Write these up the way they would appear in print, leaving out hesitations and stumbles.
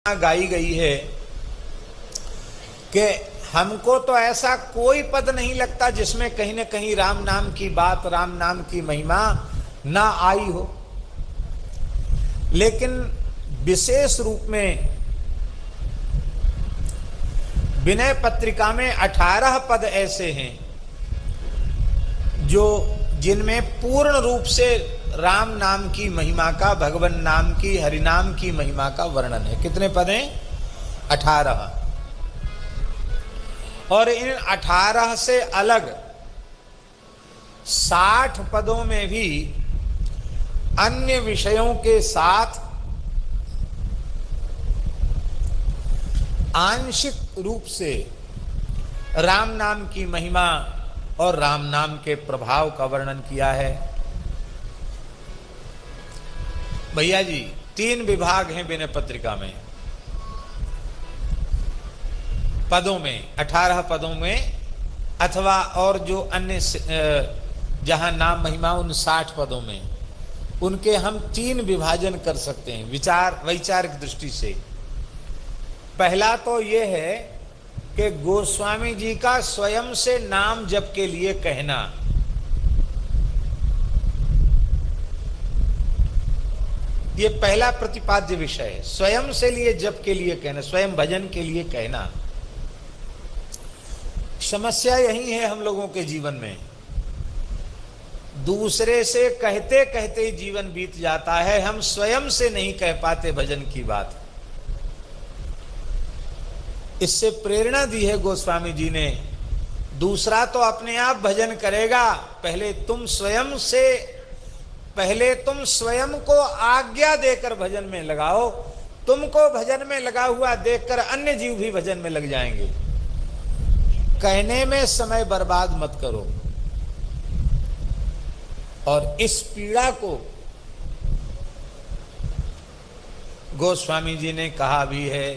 गाई गई है कि हमको तो ऐसा कोई पद नहीं लगता जिसमें कहीं न कहीं राम नाम की बात, राम नाम की महिमा ना आई हो। लेकिन विशेष रूप में विनय पत्रिका में 18 पद ऐसे हैं जो जिनमें पूर्ण रूप से राम नाम की महिमा का, भगवान नाम की, हरिनाम की महिमा का वर्णन है। कितने पद हैं? 18। और इन 18 से अलग 60 पदों में भी अन्य विषयों के साथ आंशिक रूप से राम नाम की महिमा और राम नाम के प्रभाव का वर्णन किया है। भैया जी 3 विभाग हैं विनय पत्रिका में, पदों में, 18 पदों में, अथवा और जो अन्य जहां नाम महिमा उन 60 पदों में, उनके हम 3 विभाजन कर सकते हैं विचार वैचारिक दृष्टि से। पहला तो यह है कि गोस्वामी जी का स्वयं से नाम जप के लिए कहना, ये पहला प्रतिपाद्य विषय है। स्वयं से लिए जप के लिए कहना, स्वयं भजन के लिए कहना। समस्या यही है हम लोगों के जीवन में, दूसरे से कहते कहते जीवन बीत जाता है, हम स्वयं से नहीं कह पाते भजन की बात। इससे प्रेरणा दी है गोस्वामी जी ने। दूसरा तो अपने आप भजन करेगा, पहले तुम स्वयं को आज्ञा देकर भजन में लगाओ। तुमको भजन में लगा हुआ देखकर अन्य जीव भी भजन में लग जाएंगे। कहने में समय बर्बाद मत करो। और इस पीड़ा को गोस्वामी जी ने कहा भी है,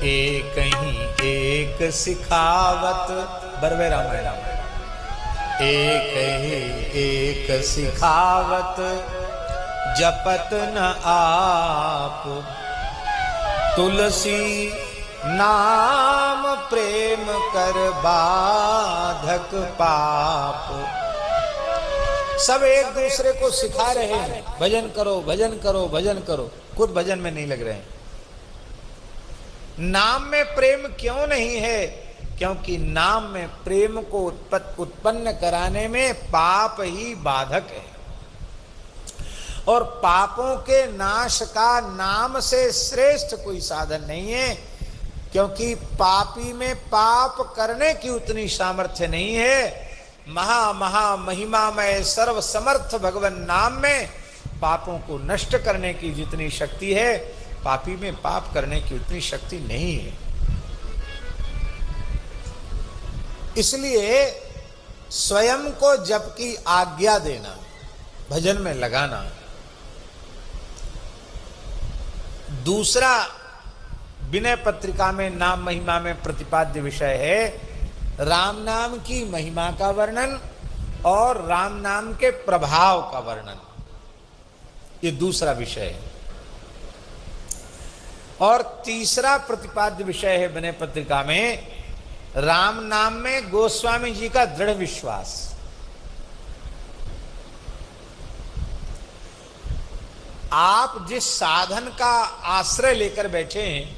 एक ही एक सिखावत, बरवे रामायण, एक ही एक सिखावत जपत न आप, तुलसी नाम प्रेम कर बाधक पाप। सब एक दूसरे को सिखा रहे हैं, भजन करो भजन करो भजन करो, खुद भजन में नहीं लग रहे हैं। नाम में प्रेम क्यों नहीं है? क्योंकि नाम में प्रेम को उत्पन्न कराने में पाप ही बाधक है, और पापों के नाश का नाम से श्रेष्ठ कोई साधन नहीं है। क्योंकि पापी में पाप करने की उतनी सामर्थ्य नहीं है। महा महिमामय सर्व समर्थ भगवान नाम में पापों को नष्ट करने की जितनी शक्ति है, पापी में पाप करने की उतनी शक्ति नहीं है। इसलिए स्वयं को जप की आज्ञा देना, भजन में लगाना। दूसरा विनय पत्रिका में नाम महिमा में प्रतिपाद्य विषय है राम नाम की महिमा का वर्णन और राम नाम के प्रभाव का वर्णन। ये दूसरा विषय है। और तीसरा प्रतिपाद्य विषय है विनय पत्रिका में राम नाम में गोस्वामी जी का दृढ़ विश्वास। आप जिस साधन का आश्रय लेकर बैठे हैं,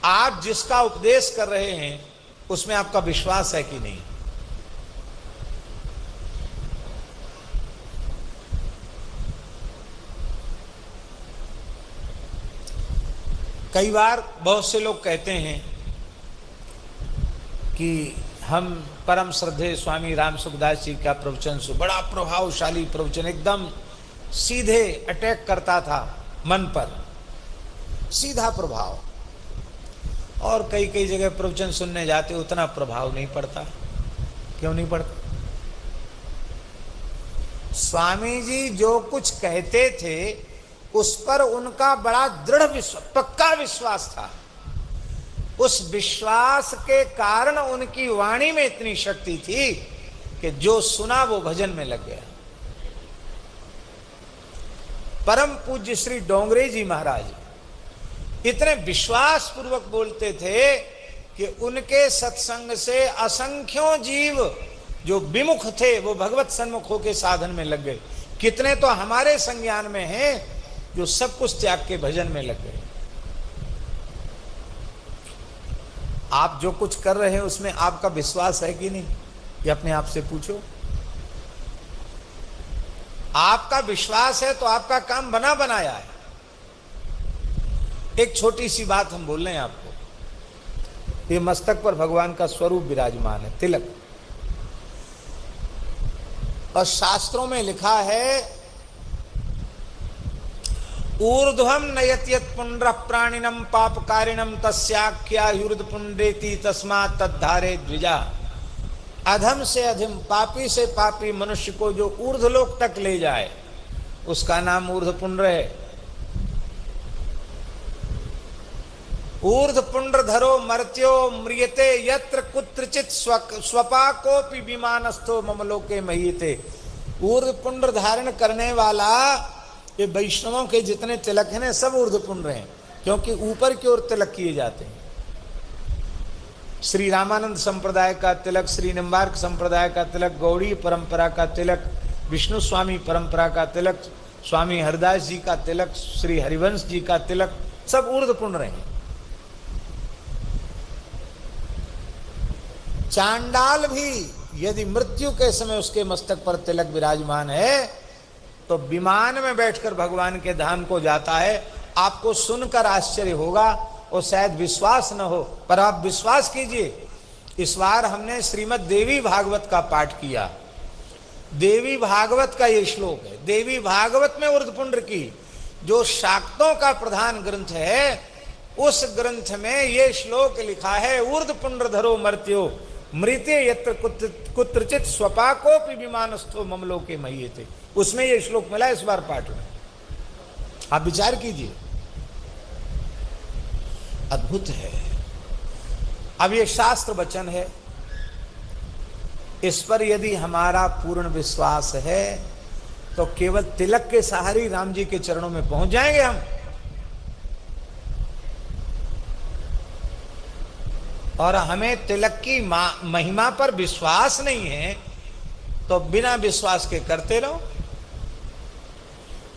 आप जिसका उपदेश कर रहे हैं, उसमें आपका विश्वास है कि नहीं? कई बार बहुत से लोग कहते हैं कि हम परम श्रद्धेय स्वामी राम सुखदास जी का प्रवचन सु बड़ा प्रभावशाली प्रवचन, एकदम सीधे अटैक करता था मन पर, सीधा प्रभाव। और कई कई जगह प्रवचन सुनने जाते उतना प्रभाव नहीं पड़ता। क्यों नहीं पड़ता? स्वामी जी जो कुछ कहते थे उस पर उनका बड़ा दृढ़ विश्वास, पक्का विश्वास था। उस विश्वास के कारण उनकी वाणी में इतनी शक्ति थी कि जो सुना वो भजन में लग गया। परम पूज्य श्री डोंगरे जी महाराज इतने विश्वास पूर्वक बोलते थे कि उनके सत्संग से असंख्यों जीव जो विमुख थे वो भगवत सन्मुख होके साधन में लग गए। कितने तो हमारे संज्ञान में हैं जो सब कुछ त्याग के भजन में लग गए। आप जो कुछ कर रहे हैं उसमें आपका विश्वास है कि नहीं, ये अपने आप से पूछो। आपका विश्वास है तो आपका काम बना बनाया है। एक छोटी सी बात हम बोल रहे हैं आपको। ये मस्तक पर भगवान का स्वरूप विराजमान है, तिलक। और शास्त्रों में लिखा है ऊर्ध्वम नयत्यत पुंड्र प्राणिनम पापकारिणम तस्याख्यायुर्द पुंडेति तस्मात् तद्धारे द्विजा। अधम से अधम, पापी से पापी मनुष्य को जो ऊर्ध्वलोक तक ले जाए उसका नाम ऊर्ध्वपुंड्र है। ऊर्ध्वपुंड्र धरो मर्त्यो म्रियते यत्र कुत्रचित स्वपाकोपि विमानस्थो ममलोके महीते। ऊर्ध्वपुंड्र धारण करने वाला, ये वैष्णवों के जितने तिलक हैं सब ऊर्ध्वपुंड्र हैं, क्योंकि ऊपर की ओर तिलक किए जाते हैं। श्री रामानंद संप्रदाय का तिलक, श्री निम्बार्क संप्रदाय का तिलक, गौड़ी परंपरा का तिलक, विष्णु स्वामी परंपरा का तिलक, स्वामी हरिदास जी का तिलक, श्री हरिवंश जी का तिलक, सब ऊर्ध्वपुंड्र हैं। चांडाल भी यदि मृत्यु के समय उसके मस्तक पर तिलक विराजमान है तो विमान में बैठकर भगवान के धाम को जाता है। आपको सुनकर आश्चर्य होगा और शायद विश्वास न हो, पर आप विश्वास कीजिए। इस बार हमने श्रीमद् देवी भागवत का पाठ किया। देवी भागवत का ये श्लोक है। देवी भागवत में ऊर्ध्वपुंड्र की जो शाक्तों का प्रधान ग्रंथ है, उस ग्रंथ में ये श्लोक लिखा है ऊर्ध्वपुंड्र धरो मर्त्यो मृत्य यत्र कुत्रचित स्वपाकोपि विमानस्थो ममलोके महीयते। उसमें ये श्लोक मिला इस बार पाठ में। आप विचार कीजिए, अद्भुत है। अब ये शास्त्र वचन है, इस पर यदि हमारा पूर्ण विश्वास है तो केवल तिलक के सहारे राम जी के चरणों में पहुंच जाएंगे हम। और हमें तिलक की महिमा पर विश्वास नहीं है तो बिना विश्वास के करते रहो।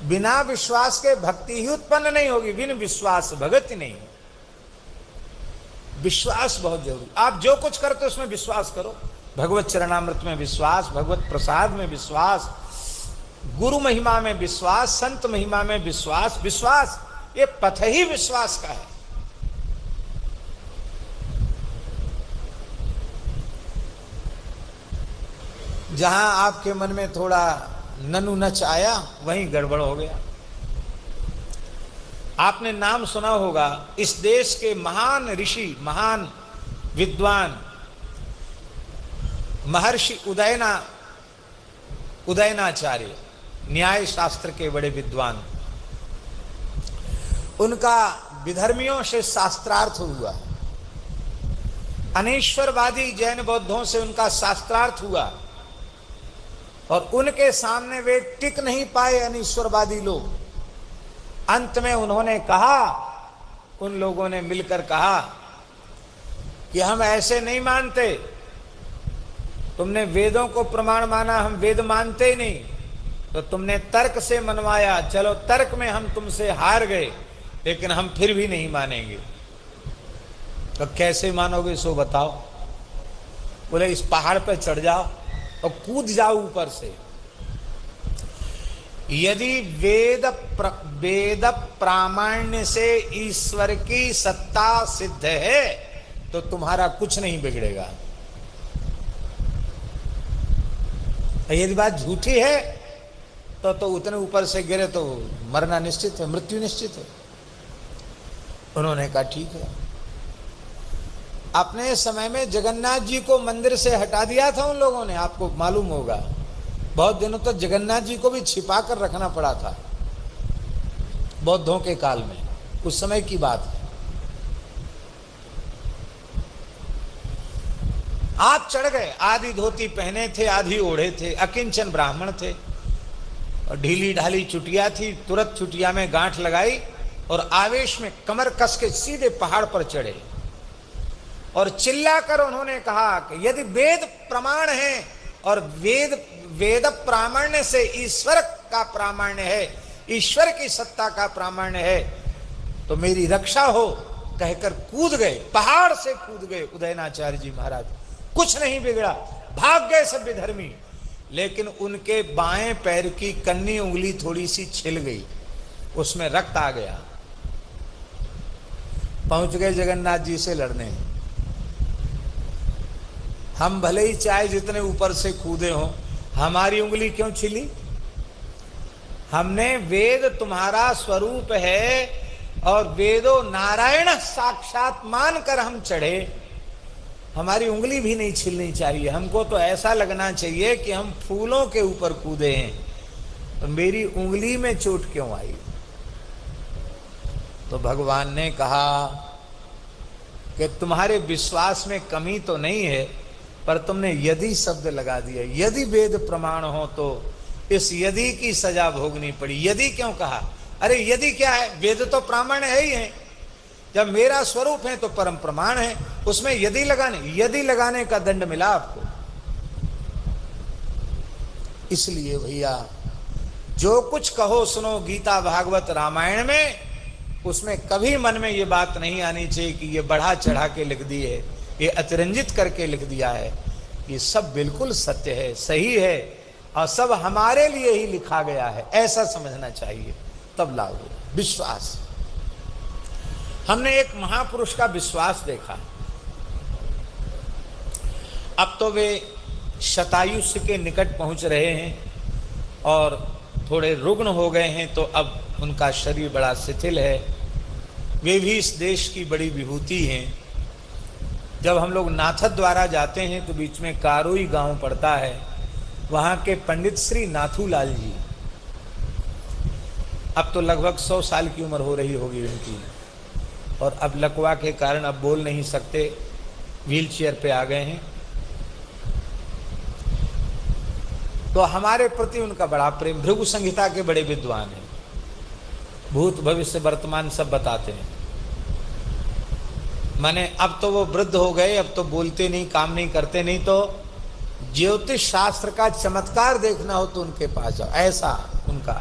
बिना विश्वास के भक्ति ही उत्पन्न नहीं होगी, बिन विश्वास भगति नहीं। विश्वास बहुत जरूरी। आप जो कुछ करते हो उसमें विश्वास करो। भगवत चरणामृत में विश्वास, भगवत प्रसाद में विश्वास, गुरु महिमा में विश्वास, संत महिमा में विश्वास। विश्वास ये पथ ही विश्वास का है। जहां आपके मन में थोड़ा ननु नच आया वहीं गड़बड़ हो गया। आपने नाम सुना होगा इस देश के महान ऋषि, महान विद्वान महर्षि उदयनाचार्य, न्याय शास्त्र के बड़े विद्वान। उनका विधर्मियों से शास्त्रार्थ हुआ, अनीश्वरवादी जैन बौद्धों से उनका शास्त्रार्थ हुआ और उनके सामने वे टिक नहीं पाए अनीश्वरवादी लोग। अंत में उन्होंने कहा, उन लोगों ने मिलकर कहा कि हम ऐसे नहीं मानते, तुमने वेदों को प्रमाण माना, हम वेद मानते ही नहीं, तो तुमने तर्क से मनवाया, चलो तर्क में हम तुमसे हार गए, लेकिन हम फिर भी नहीं मानेंगे। तो कैसे मानोगे सो बताओ। बोले इस पहाड़ पर चढ़ जाओ और कूद जाओ ऊपर से। यदि वेद प्रामाण्य से ईश्वर की सत्ता सिद्ध है तो तुम्हारा कुछ नहीं बिगड़ेगा। यदि बात झूठी है तो उतने ऊपर से गिरे तो मरना निश्चित है, मृत्यु निश्चित है। उन्होंने कहा ठीक है। अपने समय में जगन्नाथ जी को मंदिर से हटा दिया था उन लोगों ने, आपको मालूम होगा। बहुत दिनों तक जगन्नाथ जी को भी छिपा कर रखना पड़ा था बौद्धों के काल में, उस समय की बात है। आप चढ़ गए। आधी धोती पहने थे, आधी ओढ़े थे, अकिंचन ब्राह्मण थे और ढीली ढाली चुटिया थी। तुरंत चुटिया में गांठ लगाई और आवेश में कमर कस के सीधे पहाड़ पर चढ़े और चिल्लाकर उन्होंने कहा कि यदि वेद प्रमाण है और वेद प्रामाण्य से ईश्वर का प्रामाण्य है, ईश्वर की सत्ता का प्रामाण्य है, तो मेरी रक्षा हो। कहकर कूद गए, पहाड़ से कूद गए उदयनाचार्य जी महाराज। कुछ नहीं बिगड़ा, भाग गए सब विधर्मी। लेकिन उनके बाएं पैर की कन्नी उंगली थोड़ी सी छिल गई, उसमें रक्त आ गया। पहुंच गए जगन्नाथ जी से लड़ने। हम भले ही चाहे जितने ऊपर से कूदे हों, हमारी उंगली क्यों छिली? हमने वेद तुम्हारा स्वरूप है और वेदो नारायण साक्षात मानकर हम चढ़े, हमारी उंगली भी नहीं छिलनी चाहिए। हमको तो ऐसा लगना चाहिए कि हम फूलों के ऊपर कूदे हैं, तो मेरी उंगली में चोट क्यों आई? तो भगवान ने कहा कि तुम्हारे विश्वास में कमी तो नहीं है, पर तुमने यदि शब्द लगा दिया। यदि वेद प्रमाण हो तो इस यदि की सजा भोगनी पड़ी। यदि क्यों कहा? अरे यदि क्या है, वेद तो प्रामाण्य है ही है। जब मेरा स्वरूप है तो परम प्रमाण है, उसमें यदि लगाने का दंड मिला आपको। इसलिए भैया जो कुछ कहो सुनो गीता भागवत रामायण में, उसमें कभी मन में ये बात नहीं आनी चाहिए कि ये बढ़ा चढ़ा के लिख दी है, ये अतिरंजित करके लिख दिया है। ये सब बिल्कुल सत्य है, सही है और सब हमारे लिए ही लिखा गया है, ऐसा समझना चाहिए, तब लागू। विश्वास, हमने एक महापुरुष का विश्वास देखा। अब तो वे शतायुष के निकट पहुंच रहे हैं और थोड़े रुग्ण हो गए हैं, तो अब उनका शरीर बड़ा शिथिल है। वे भी इस देश की बड़ी विभूति हैं। जब हम लोग नाथद्वारा जाते हैं तो बीच में कारोई गांव पड़ता है, वहाँ के पंडित श्री नाथूलाल जी, अब तो लगभग 100 साल की उम्र हो रही होगी उनकी, और अब लकवा के कारण अब बोल नहीं सकते, व्हील चेयर पे आ गए हैं। तो हमारे प्रति उनका बड़ा प्रेम। भृगु संहिता के बड़े विद्वान हैं, भूत भविष्य वर्तमान सब बताते हैं। माने अब तो वो वृद्ध हो गए, अब तो बोलते नहीं, काम नहीं करते, नहीं तो ज्योतिष शास्त्र का चमत्कार देखना हो तो उनके पास जाओ। ऐसा उनका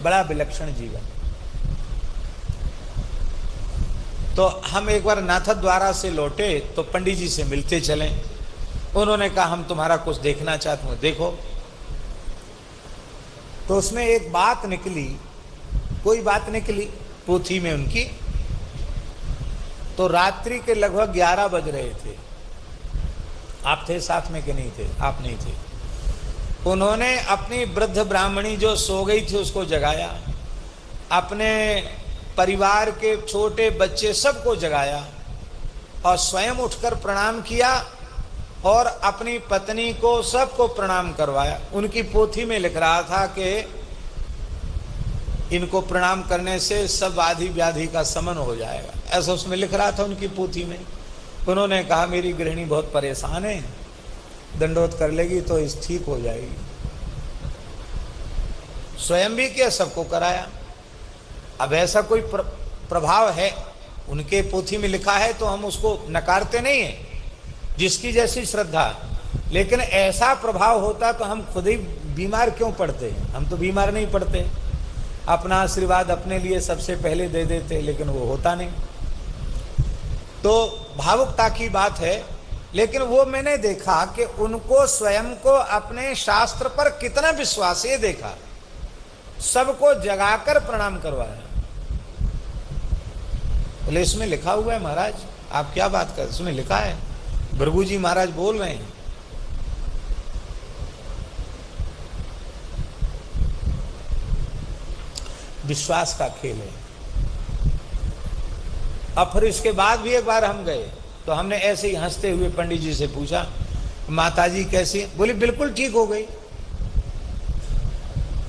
बड़ा विलक्षण जीवन। तो हम एक बार नाथद्वारा से लौटे तो पंडित जी से मिलते चले। उन्होंने कहा हम तुम्हारा कुछ देखना चाहते हैं, देखो। तो उसमें एक बात निकली, कोई बात निकली पोथी में उनकी। तो रात्रि के लगभग 11 बज रहे थे। आप थे साथ में कि नहीं थे? आप नहीं थे। उन्होंने अपनी वृद्ध ब्राह्मणी जो सो गई थी उसको जगाया, अपने परिवार के छोटे बच्चे सबको जगाया और स्वयं उठकर प्रणाम किया और अपनी पत्नी को सबको प्रणाम करवाया। उनकी पोथी में लिख रहा था कि इनको प्रणाम करने से सब आदि व्याधि का शमन हो जाएगा, ऐसा उसमें लिख रहा था उनकी पोथी में। उन्होंने कहा मेरी गृहिणी बहुत परेशान है, दंडोत कर लेगी तो इस ठीक हो जाएगी। स्वयं भी किया, सबको कराया। अब ऐसा कोई प्रभाव है, उनके पोथी में लिखा है तो हम उसको नकारते नहीं है, जिसकी जैसी श्रद्धा। लेकिन ऐसा प्रभाव होता तो हम खुद ही बीमार क्यों पड़ते? हम तो बीमार नहीं पड़ते, अपना आशीर्वाद अपने लिए सबसे पहले दे देते, लेकिन वो होता नहीं। तो भावुकता की बात है। लेकिन वो मैंने देखा कि उनको स्वयं को अपने शास्त्र पर कितना विश्वास, ये देखा। सबको जगाकर प्रणाम करवाया। बोले इसमें लिखा हुआ है महाराज, आप क्या बात कर, इसमें लिखा है, भृगु जी महाराज बोल रहे हैं। विश्वास का खेल है। अब फिर इसके बाद भी एक बार हम गए तो हमने ऐसे ही हंसते हुए पंडित जी से पूछा माताजी कैसी? बोली बिल्कुल ठीक हो गई,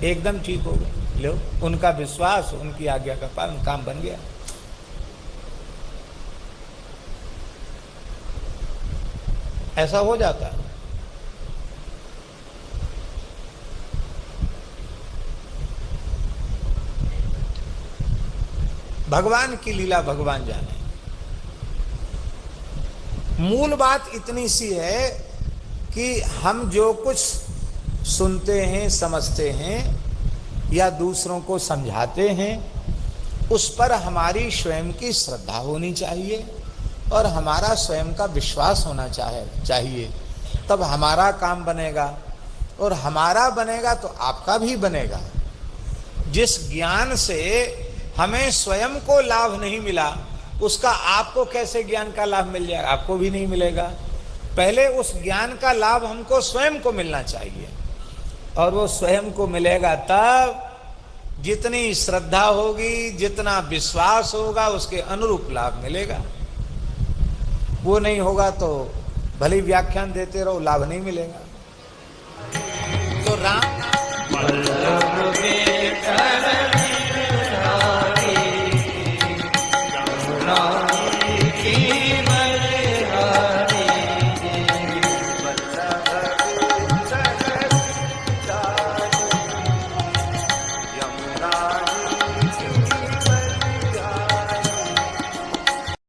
एकदम ठीक हो गई। लो, उनका विश्वास, उनकी आज्ञा का पालन, काम बन गया। ऐसा हो जाता है। भगवान की लीला भगवान जाने। मूल बात इतनी सी है कि हम जो कुछ सुनते हैं, समझते हैं या दूसरों को समझाते हैं, उस पर हमारी स्वयं की श्रद्धा होनी चाहिए और हमारा स्वयं का विश्वास होना चाहिए। तब हमारा काम बनेगा, और हमारा बनेगा तो आपका भी बनेगा। जिस ज्ञान से हमें स्वयं को लाभ नहीं मिला, उसका आपको कैसे ज्ञान का लाभ मिल जाएगा? आपको भी नहीं मिलेगा। पहले उस ज्ञान का लाभ हमको स्वयं को मिलना चाहिए, और वो स्वयं को मिलेगा तब जितनी श्रद्धा होगी, जितना विश्वास होगा, उसके अनुरूप लाभ मिलेगा। वो नहीं होगा तो भले व्याख्यान देते रहो, लाभ नहीं मिलेगा। तो राम